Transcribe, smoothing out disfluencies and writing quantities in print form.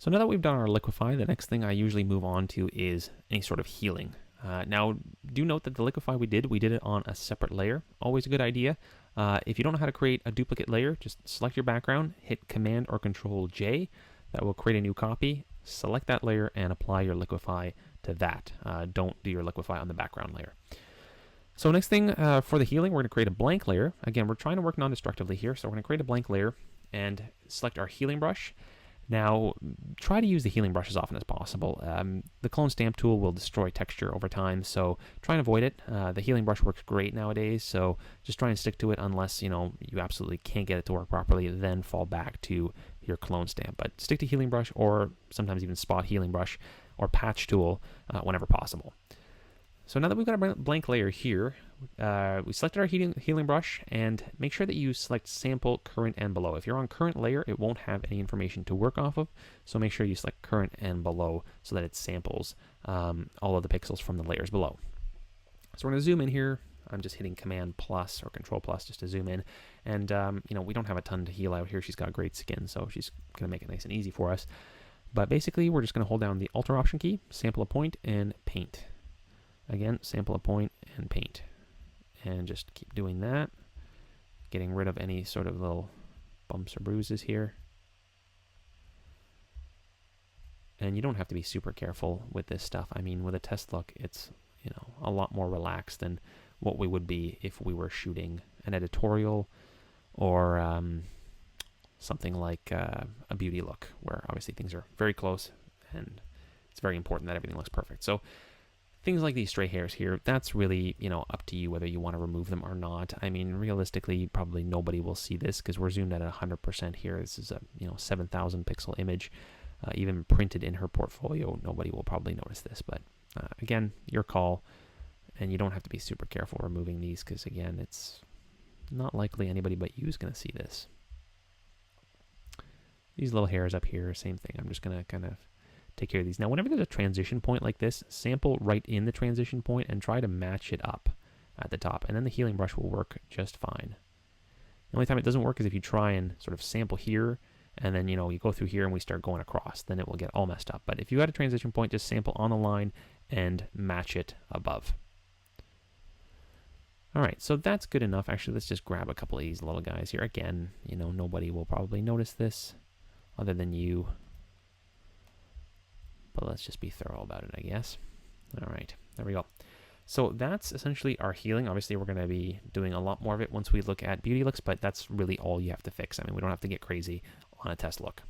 So now that we've done our liquefy, the next thing I usually move on to is any sort of healing. Now, do note that the liquefy we did it on a separate layer. Always a good idea. If you don't know how to create a duplicate layer, just select your background, hit Command or Control J. That will create a new copy. Select that layer and apply your liquefy to that. Don't do your liquefy on the background layer. So next thing for the healing, we're going to create a blank layer. Again, we're trying to work non-destructively here, so we're going to create a blank layer and select our healing brush. Now, try to use the healing brush as often as possible. The clone stamp tool will destroy texture over time, so try and avoid it. The healing brush works great nowadays, so just try and stick to it unless you absolutely can't get it to work properly, then fall back to your clone stamp. But stick to healing brush, or sometimes even spot healing brush or patch tool whenever possible. So now that we've got a blank layer here, we selected our healing brush, and make sure that you select sample, current, and below. If you're on current layer, it won't have any information to work off of, so make sure you select current and below so that it samples all of the pixels from the layers below. So we're going to zoom in here. I'm just hitting Command plus or Control plus just to zoom in, and we don't have a ton to heal out here. She's got great skin, so she's going to make it nice and easy for us. But basically, we're just going to hold down the Alt or Option key, sample a point, and paint. Again, sample a point and paint. And just keep doing that, getting rid of any sort of little bumps or bruises here. And you don't have to be super careful with this stuff. I mean, with a test look, it's a lot more relaxed than what we would be if we were shooting an editorial or something like a beauty look, where obviously things are very close and it's very important that everything looks perfect. So things like these stray hairs here, that's really, up to you whether you want to remove them or not. I mean, realistically, probably nobody will see this because we're zoomed at 100% here. This is a, 7,000 pixel image, even printed in her portfolio. Nobody will probably notice this, but again, your call, and you don't have to be super careful removing these because, again, it's not likely anybody but you is going to see this. These little hairs up here, same thing. I'm just going to kind of take care of these. Now, whenever there's a transition point like this, sample right in the transition point and try to match it up at the top, and then the healing brush will work just fine. The only time it doesn't work is if you try and sort of sample here, and then, you go through here and we start going across, then it will get all messed up. But if you had a transition point, just sample on the line and match it above. All right, so that's good enough. Actually, let's just grab a couple of these little guys here. Again, nobody will probably notice this other than you. But let's just be thorough about it, I guess. All right, there we go. So that's essentially our healing. Obviously, we're going to be doing a lot more of it once we look at beauty looks, but that's really all you have to fix. I mean, we don't have to get crazy on a test look.